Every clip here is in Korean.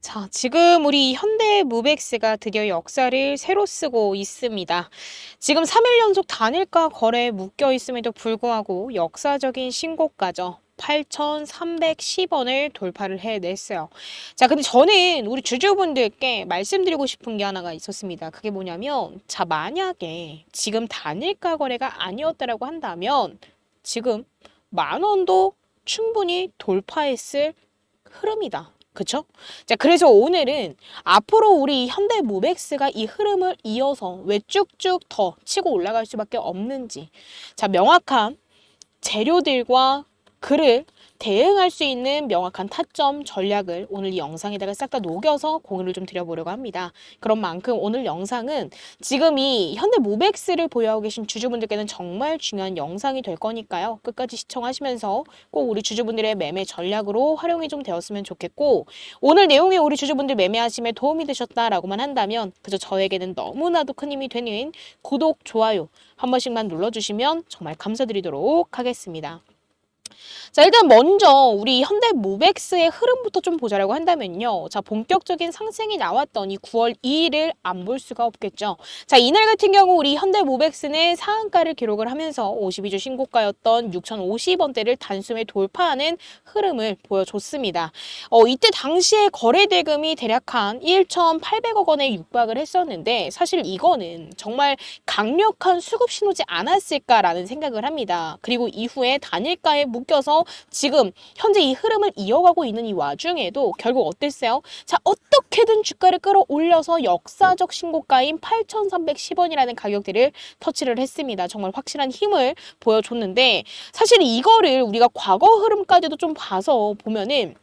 자, 지금 우리 현대무백스가 드디어 역사를 새로 쓰고 있습니다. 지금 3일 연속 단일가 거래에 묶여 있음에도 불구하고 역사적인 신고가죠. 8,310원을 돌파를 해냈어요. 자, 근데 저는 우리 주주분들께 말씀드리고 싶은 게 하나가 있었습니다. 그게 뭐냐면, 자, 만약에 지금 단일가 거래가 아니었다라고 한다면, 지금 10,000원도 충분히 돌파했을 흐름이다. 그쵸? 자, 그래서 오늘은 앞으로 우리 현대무백스가 이 흐름을 이어서 왜 쭉쭉 더 치고 올라갈 수밖에 없는지, 자, 명확한 재료들과 그를 대응할 수 있는 명확한 타점 전략을 오늘 이 영상에다가 싹 다 녹여서 공유를 좀 드려보려고 합니다. 그런 만큼 오늘 영상은 지금 이 현대무백스를 보유하고 계신 주주분들께는 정말 중요한 영상이 될 거니까요. 끝까지 시청하시면서 꼭 우리 주주분들의 매매 전략으로 활용이 좀 되었으면 좋겠고, 오늘 내용이 우리 주주분들 매매하심에 도움이 되셨다라고만 한다면 그저 저에게는 너무나도 큰 힘이 되는 구독, 좋아요 한 번씩만 눌러주시면 정말 감사드리도록 하겠습니다. 자, 일단 먼저 우리 현대무백스의 흐름부터 좀 보자라고 한다면요. 자, 본격적인 상승이 나왔던 이 9월 2일을 안 볼 수가 없겠죠. 자, 이날 같은 경우 우리 현대무백스는 상한가를 기록을 하면서 52주 신고가였던 6,050원대를 단숨에 돌파하는 흐름을 보여줬습니다. 이때 당시에 거래 대금이 대략 한 1,800억 원에 육박을 했었는데, 사실 이거는 정말 강력한 수급 신호지 않았을까라는 생각을 합니다. 그리고 이후에 단일가에 묶여서 지금 현재 이 흐름을 이어가고 있는 이 와중에도 결국 어땠어요? 자, 어떻게든 주가를 끌어올려서 역사적 신고가인 8,310원이라는 가격대를 터치를 했습니다. 정말 확실한 힘을 보여줬는데, 사실 이거를 우리가 과거 흐름까지도 좀 봐서 보면은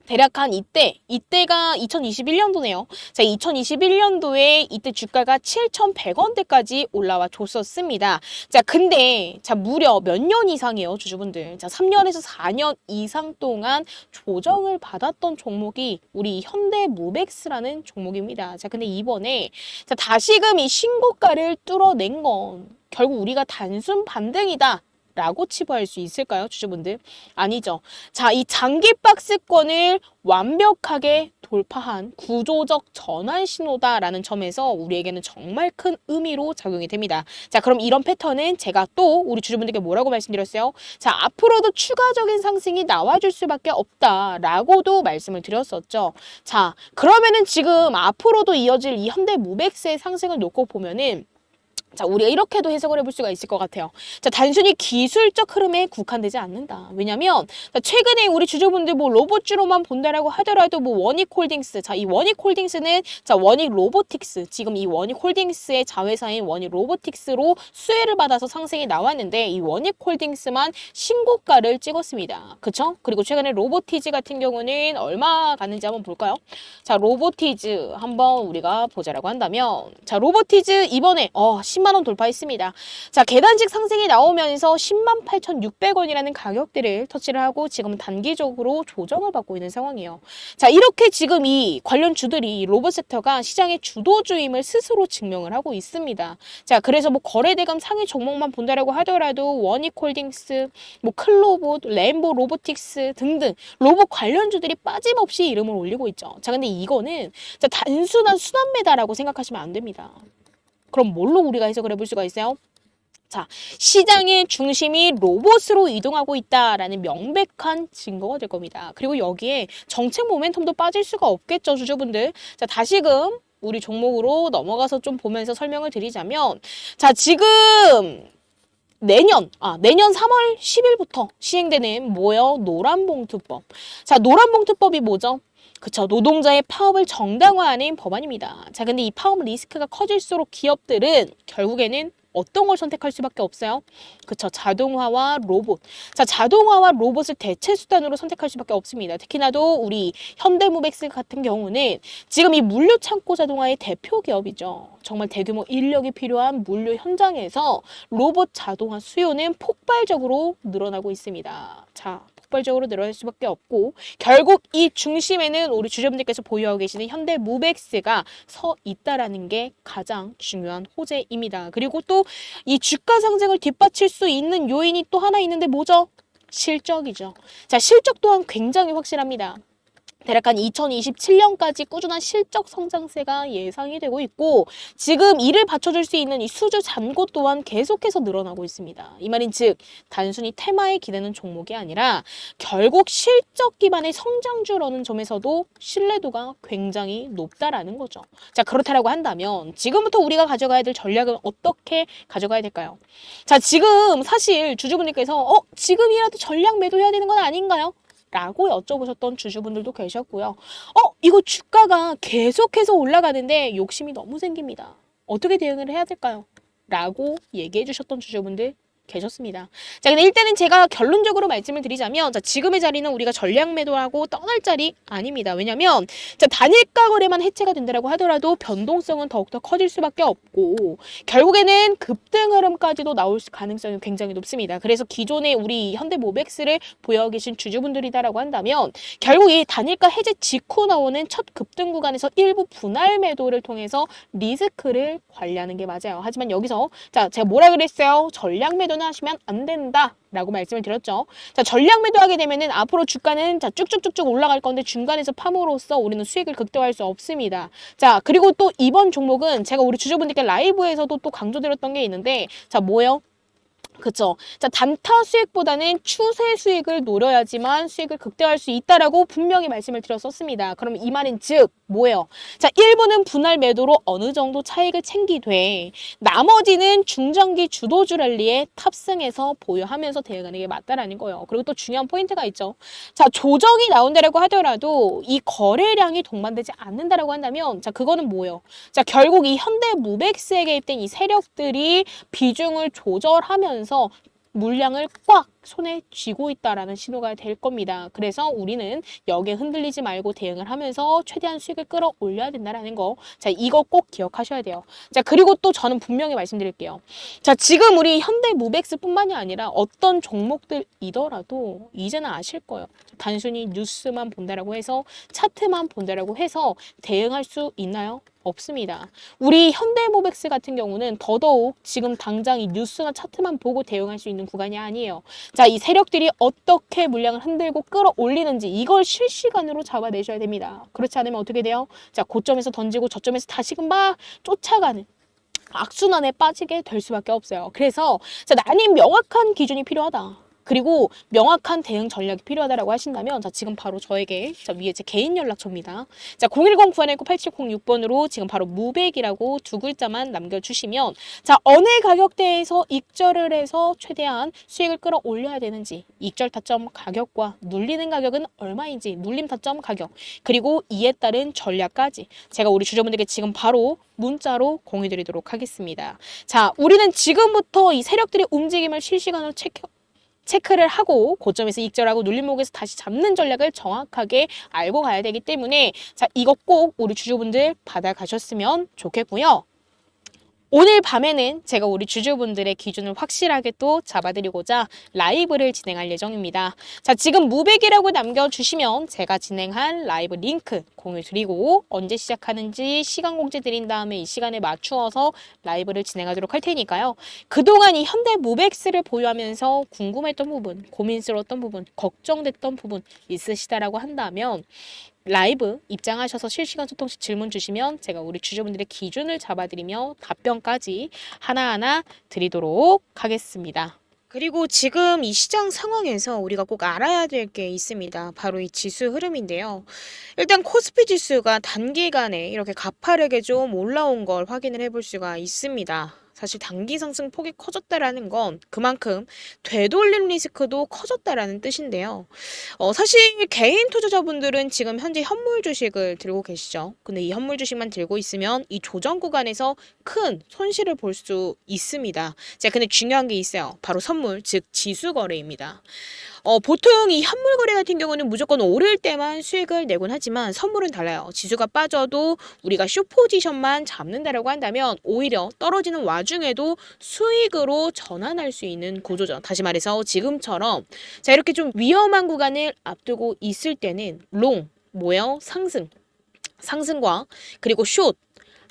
대략 한 이때가 2021년도네요. 자, 2021년도에 이때 주가가 7,100원대까지 올라와 줬었습니다. 자, 근데 자, 무려 몇 년 이상이에요, 주주분들. 자, 3년에서 4년 이상 동안 조정을 받았던 종목이 우리 현대무백스라는 종목입니다. 자, 근데 이번에 자, 다시금 이 신고가를 뚫어낸 건 결국 우리가 단순 반등이다 라고 치부할 수 있을까요, 주주분들? 아니죠. 자, 이 장기 박스권을 완벽하게 돌파한 구조적 전환 신호다라는 점에서 우리에게는 정말 큰 의미로 작용이 됩니다. 자, 그럼 이런 패턴은 제가 또 우리 주주분들께 뭐라고 말씀드렸어요? 자, 앞으로도 추가적인 상승이 나와줄 수밖에 없다라고도 말씀을 드렸었죠. 자, 그러면은 지금 앞으로도 이어질 이 현대무백스의 상승을 놓고 보면은 자, 우리가 이렇게도 해석을 해볼 수가 있을 것 같아요. 자, 단순히 기술적 흐름에 국한되지 않는다. 왜냐면, 자, 최근에 우리 주주분들 뭐 로봇주로만 본다라고 하더라도 뭐 원익홀딩스. 자, 이 원익홀딩스는 자, 원익로보틱스. 지금 이 원익홀딩스의 자회사인 원익로보틱스로 수혜를 받아서 상승이 나왔는데, 이 원익홀딩스만 신고가를 찍었습니다. 그쵸? 그리고 최근에 로보티즈 같은 경우는 얼마 갔는지 한번 볼까요? 자, 로보티즈 한번 우리가 보자라고 한다면, 자, 로보티즈 이번에 10만 원 돌파했습니다. 자, 계단식 상승이 나오면서 108,600원이라는 가격대를 터치를 하고 지금 단기적으로 조정을 받고 있는 상황이에요. 자, 이렇게 지금 이 관련 주들이 로봇 섹터가 시장의 주도주임을 스스로 증명을 하고 있습니다. 자, 그래서 뭐 거래대금 상위 종목만 본다라고 하더라도 원익홀딩스, 뭐 클로봇, 램보 로보틱스 등등 로봇 관련주들이 빠짐없이 이름을 올리고 있죠. 자, 근데 이거는 자, 단순한 순환매다라고 생각하시면 안 됩니다. 그럼 뭘로 우리가 해석을 해볼 수가 있어요? 자, 시장의 중심이 로봇으로 이동하고 있다라는 명백한 증거가 될 겁니다. 그리고 여기에 정책 모멘텀도 빠질 수가 없겠죠, 주주분들. 자, 다시금 우리 종목으로 넘어가서 좀 보면서 설명을 드리자면, 자, 지금 내년 3월 10일부터 시행되는 뭐예요? 노란봉투법. 자, 노란봉투법이 뭐죠? 그쵸. 노동자의 파업을 정당화하는 법안입니다. 자, 근데 이 파업 리스크가 커질수록 기업들은 결국에는 어떤 걸 선택할 수밖에 없어요? 그쵸. 자동화와 로봇. 자, 자동화와 로봇을 대체 수단으로 선택할 수밖에 없습니다. 특히나도 우리 현대무백스 같은 경우는 지금 이 물류 창고 자동화의 대표 기업이죠. 정말 대규모 인력이 필요한 물류 현장에서 로봇 자동화 수요는 폭발적으로 늘어나고 있습니다. 자, 폭발적으로 늘어날 수밖에 없고 결국 이 중심에는 우리 주주분들께서 보유하고 계시는 현대모백스가 서 있다라는 게 가장 중요한 호재입니다. 그리고 또 이 주가 상승을 뒷받칠 수 있는 요인이 또 하나 있는데 뭐죠? 실적이죠. 자, 실적 또한 굉장히 확실합니다. 대략 한 2027년까지 꾸준한 실적 성장세가 예상이 되고 있고 지금 이를 받쳐줄 수 있는 이 수주 잔고 또한 계속해서 늘어나고 있습니다. 이 말인 즉 단순히 테마에 기대는 종목이 아니라 결국 실적 기반의 성장주라는 점에서도 신뢰도가 굉장히 높다라는 거죠. 자, 그렇다라고 한다면 지금부터 우리가 가져가야 될 전략은 어떻게 가져가야 될까요? 자, 지금 사실 주주분들께서 지금이라도 전략 매도해야 되는 건 아닌가요? 라고 여쭤보셨던 주주분들도 계셨고요. 이거 주가가 계속해서 올라가는데 욕심이 너무 생깁니다. 어떻게 대응을 해야 될까요? 라고 얘기해 주셨던 주주분들 계셨습니다. 자, 근데 일단은 제가 결론적으로 말씀을 드리자면, 자, 지금의 자리는 우리가 전략 매도하고 떠날 자리 아닙니다. 왜냐면, 자, 단일가 거래만 해체가 된다고 하더라도 변동성은 더욱더 커질 수밖에 없고, 결국에는 급등 흐름까지도 나올 가능성이 굉장히 높습니다. 그래서 기존에 우리 현대모백스를 보유하고 계신 주주분들이다라고 한다면, 결국 이 단일가 해제 직후 나오는 첫 급등 구간에서 일부 분할 매도를 통해서 리스크를 관리하는 게 맞아요. 하지만 여기서, 자, 제가 뭐라 그랬어요? 전략 매도는 하시면 안 된다 라고 말씀을 드렸죠. 자, 전략 매도하게 되면은 앞으로 주가는 자 쭉쭉쭉쭉 올라갈 건데 중간에서 파므로써 우리는 수익을 극대화할 수 없습니다. 자, 그리고 또 이번 종목은 제가 우리 주주분들께 라이브에서도 또 강조드렸던 게 있는데, 자, 뭐예요? 그쵸. 자, 단타 수익보다는 추세 수익을 노려야지만 수익을 극대화할 수 있다라고 분명히 말씀을 드렸었습니다. 그럼 이 말인 즉 뭐예요? 자, 일부는 분할 매도로 어느 정도 차익을 챙기되 나머지는 중장기 주도주 랠리에 탑승해서 보유하면서 대응하는 게 맞다라는 거예요. 그리고 또 중요한 포인트가 있죠. 자, 조정이 나온다라고 하더라도 이 거래량이 동반되지 않는다라고 한다면 자, 그거는 뭐예요? 자, 결국 이 현대모백스에 개입된 이 세력들이 비중을 조절하면서 물량을 꽉 손에 쥐고 있다라는 신호가 될 겁니다. 그래서 우리는 여기에 흔들리지 말고 대응을 하면서 최대한 수익을 끌어올려야 된다는 거. 자, 이거 꼭 기억하셔야 돼요. 자, 그리고 또 저는 분명히 말씀드릴게요. 자, 지금 우리 현대모백스뿐만이 아니라 어떤 종목들이더라도 이제는 아실 거예요. 단순히 뉴스만 본다라고 해서 차트만 본다라고 해서 대응할 수 있나요? 없습니다. 우리 현대모백스 같은 경우는 더더욱 지금 당장 이 뉴스나 차트만 보고 대응할 수 있는 구간이 아니에요. 자, 이 세력들이 어떻게 물량을 흔들고 끌어올리는지 이걸 실시간으로 잡아내셔야 됩니다. 그렇지 않으면 어떻게 돼요? 자, 고점에서 던지고 저점에서 다시금 막 쫓아가는 악순환에 빠지게 될 수밖에 없어요. 그래서 자, 나는 명확한 기준이 필요하다. 그리고 명확한 대응 전략이 필요하다라고 하신다면 자, 지금 바로 저에게 자, 위에 제 개인 연락처입니다. 자, 010-9119-8706번으로 지금 바로 무백이라고 두 글자만 남겨주시면 자, 어느 가격대에서 익절을 해서 최대한 수익을 끌어올려야 되는지 익절 타점 가격과 눌리는 가격은 얼마인지 눌림 타점 가격 그리고 이에 따른 전략까지 제가 우리 주주분들께 지금 바로 문자로 공유드리도록 하겠습니다. 자, 우리는 지금부터 이 세력들의 움직임을 실시간으로 체크를 하고 고점에서 익절하고 눌림목에서 다시 잡는 전략을 정확하게 알고 가야 되기 때문에 자, 이거 꼭 우리 주주분들 받아가셨으면 좋겠고요. 오늘 밤에는 제가 우리 주주분들의 기준을 확실하게 또 잡아드리고자 라이브를 진행할 예정입니다. 자, 지금 무백이라고 남겨주시면 제가 진행한 라이브 링크 공유 드리고 언제 시작하는지 시간 공지 드린 다음에 이 시간에 맞추어서 라이브를 진행하도록 할 테니까요. 그동안 이 현대모백스를 보유하면서 궁금했던 부분, 고민스러웠던 부분, 걱정됐던 부분 있으시다라고 한다면 라이브 입장하셔서 실시간 소통 시 질문 주시면 제가 우리 주주분들의 기준을 잡아드리며 답변까지 하나하나 드리도록 하겠습니다. 그리고 지금 이 시장 상황에서 우리가 꼭 알아야 될 게 있습니다. 바로 이 지수 흐름인데요. 일단 코스피 지수가 단기간에 이렇게 가파르게 좀 올라온 걸 확인을 해볼 수가 있습니다. 사실 단기 상승 폭이 커졌다라는 건 그만큼 되돌림 리스크도 커졌다라는 뜻인데요. 사실 개인 투자자분들은 지금 현재 현물 주식을 들고 계시죠. 근데 이 현물 주식만 들고 있으면 이 조정 구간에서 큰 손실을 볼 수 있습니다. 자, 근데 중요한 게 있어요. 바로 선물, 즉 지수 거래입니다. 보통 이 현물 거래 같은 경우는 무조건 오를 때만 수익을 내곤 하지만 선물은 달라요. 지수가 빠져도 우리가 숏 포지션만 잡는다라고 한다면 오히려 떨어지는 와중에도 수익으로 전환할 수 있는 구조죠. 다시 말해서 지금처럼 자 이렇게 좀 위험한 구간을 앞두고 있을 때는 롱, 뭐예요? 상승과 그리고 숏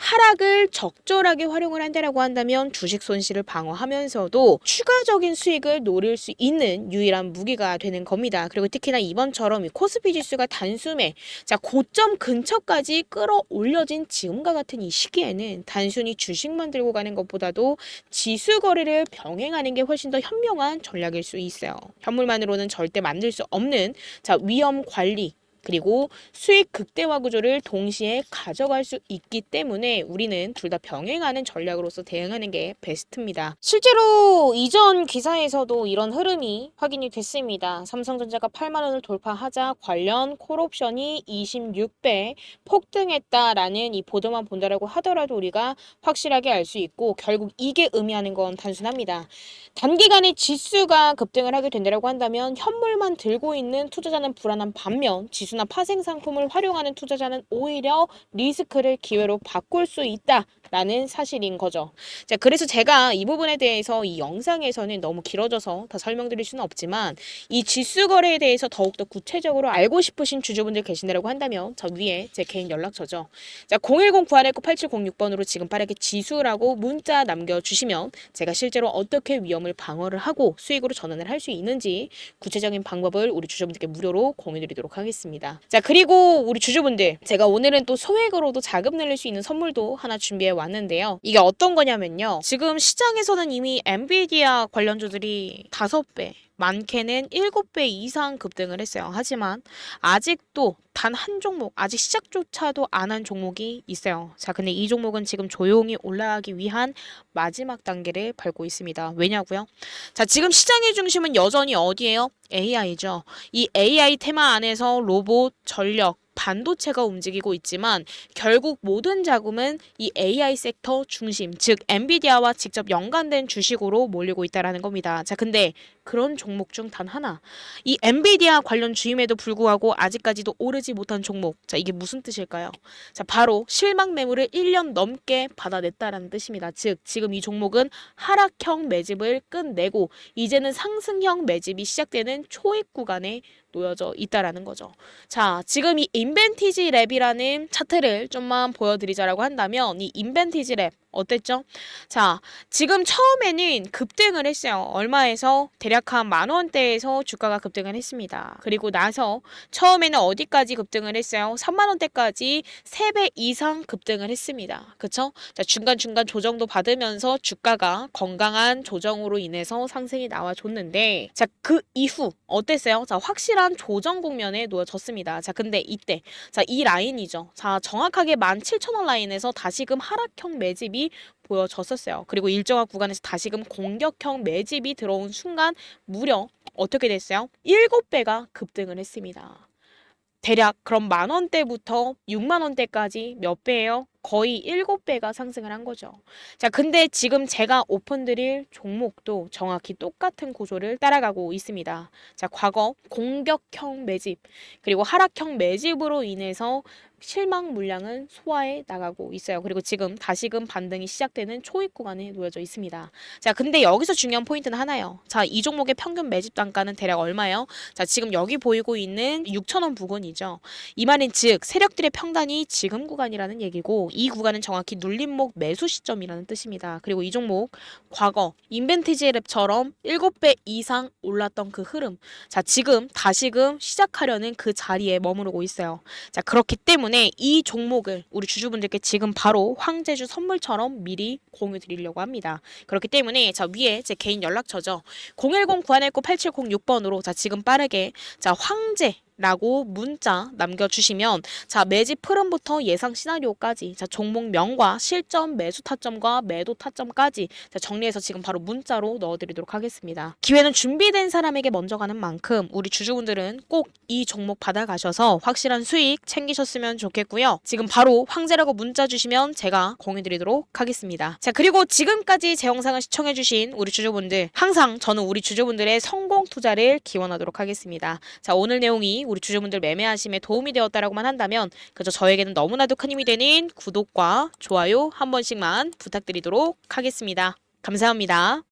하락을 적절하게 활용을 한다라고 한다면 주식 손실을 방어하면서도 추가적인 수익을 노릴 수 있는 유일한 무기가 되는 겁니다. 그리고 특히나 이번처럼 이 코스피 지수가 단숨에 자 고점 근처까지 끌어올려진 지금과 같은 이 시기에는 단순히 주식만 들고 가는 것보다도 지수 거래를 병행하는 게 훨씬 더 현명한 전략일 수 있어요. 현물만으로는 절대 만들 수 없는 자 위험 관리 그리고 수익 극대화 구조를 동시에 가져갈 수 있기 때문에 우리는 둘 다 병행하는 전략으로서 대응하는 게 베스트입니다. 실제로 이전 기사에서도 이런 흐름이 확인이 됐습니다. 삼성전자가 8만 원을 돌파하자 관련 콜옵션이 26배 폭등했다라는 이 보도만 본다라고 하더라도 우리가 확실하게 알 수 있고 결국 이게 의미하는 건 단순합니다. 단기간에 지수가 급등을 하게 된다고 한다면 현물만 들고 있는 투자자는 불안한 반면 지수나 파생 상품을 활용하는 투자자는 오히려 리스크를 기회로 바꿀 수 있다라는 사실인 거죠. 자, 그래서 제가 이 부분에 대해서 이 영상에서는 너무 길어져서 다 설명드릴 수는 없지만 이 지수 거래에 대해서 더욱더 구체적으로 알고 싶으신 주주분들 계신다고 한다면 저 위에 제 개인 연락처죠. 자, 010-919-8706번으로 지금 빠르게 지수라고 문자 남겨주시면 제가 실제로 어떻게 위험을 방어를 하고 수익으로 전환을 할 수 있는지 구체적인 방법을 우리 주주분들께 무료로 공유드리도록 하겠습니다. 자, 그리고 우리 주주분들 제가 오늘은 또 소액으로도 자금 늘릴 수 있는 선물도 하나 준비해 왔는데요. 이게 어떤 거냐면요. 지금 시장에서는 이미 엔비디아 관련주들이 5배 많게는 7배 이상 급등을 했어요. 하지만 아직도 단 한 종목, 아직 시작조차도 안 한 종목이 있어요. 자, 근데 이 종목은 지금 조용히 올라가기 위한 마지막 단계를 밟고 있습니다. 왜냐고요? 자, 지금 시장의 중심은 여전히 어디예요? AI죠. 이 AI 테마 안에서 로봇, 전력, 반도체가 움직이고 있지만 결국 모든 자금은 이 AI 섹터 중심, 즉 엔비디아와 직접 연관된 주식으로 몰리고 있다라는 겁니다. 자, 근데 그런 종목 중 단 하나, 이 엔비디아 관련 주임에도 불구하고 아직까지도 오르지 못한 종목. 자, 이게 무슨 뜻일까요? 자, 바로 실망 매물을 1년 넘게 받아냈다라는 뜻입니다. 즉, 지금 이 종목은 하락형 매집을 끝내고 이제는 상승형 매집이 시작되는 초입 구간에 놓여져 있다라는 거죠. 자, 지금 이 인벤티지 랩이라는 차트를 좀만 보여드리자라고 한다면 이 인벤티지 랩 어땠죠? 자, 지금 처음에는 급등을 했어요. 얼마에서? 대략 한 10,000원대에서 주가가 급등을 했습니다. 그리고 나서 처음에는 어디까지 급등을 했어요? 30,000원대까지 3배 이상 급등을 했습니다. 그쵸? 자, 중간중간 조정도 받으면서 주가가 건강한 조정으로 인해서 상승이 나와줬는데 자, 그 이후 어땠어요? 자, 확실한 조정 국면에 놓여졌습니다. 자, 근데 이때 자, 이 라인이죠. 자, 정확하게 17,000원 라인에서 다시금 하락형 매집이 보여졌었어요. 그리고 일정한 구간에서 다시금 공격형 매집이 들어온 순간 무려 어떻게 됐어요? 7배가 급등을 했습니다. 대략 그럼 10,000원대부터 60,000원대까지 몇 배예요? 거의 7배가 상승을 한 거죠. 자, 근데 지금 제가 오픈드릴 종목도 정확히 똑같은 구조를 따라가고 있습니다. 자, 과거 공격형 매집, 그리고 하락형 매집으로 인해서 실망 물량은 소화해 나가고 있어요. 그리고 지금 다시금 반등이 시작되는 초입 구간에 놓여져 있습니다. 자, 근데 여기서 중요한 포인트는 하나요. 자, 이 종목의 평균 매집 단가는 대략 얼마예요? 자, 지금 여기 보이고 있는 6,000원 부근이죠. 이 말은 즉 세력들의 평단이 지금 구간이라는 얘기고 이 구간은 정확히 눌림목 매수 시점이라는 뜻입니다. 그리고 이 종목 과거 인벤티지 랩처럼 7배 이상 올랐던 그 흐름, 자, 지금 다시금 시작하려는 그 자리에 머무르고 있어요. 자, 그렇기 때문에 이 종목을 우리 주주분들께 지금 바로 황제주 선물처럼 미리 공유 드리려고 합니다. 그렇기 때문에 자, 위에 제 개인 연락처죠. 010-919-8706번으로 자, 지금 빠르게 자, 황제 라고 문자 남겨주시면 자 매집 흐름부터 예상 시나리오까지 자 종목명과 실점 매수 타점과 매도 타점까지 자, 정리해서 지금 바로 문자로 넣어드리도록 하겠습니다. 기회는 준비된 사람에게 먼저 가는 만큼 우리 주주분들은 꼭 이 종목 받아가셔서 확실한 수익 챙기셨으면 좋겠고요. 지금 바로 황제라고 문자 주시면 제가 공유드리도록 하겠습니다. 자 그리고 지금까지 제 영상을 시청해주신 우리 주주분들 항상 저는 우리 주주분들의 성공 투자를 기원하도록 하겠습니다. 자 오늘 내용이 우리 주주분들 매매하심에 도움이 되었다라고만 한다면 그저 저에게는 너무나도 큰 힘이 되는 구독과 좋아요 한 번씩만 부탁드리도록 하겠습니다. 감사합니다.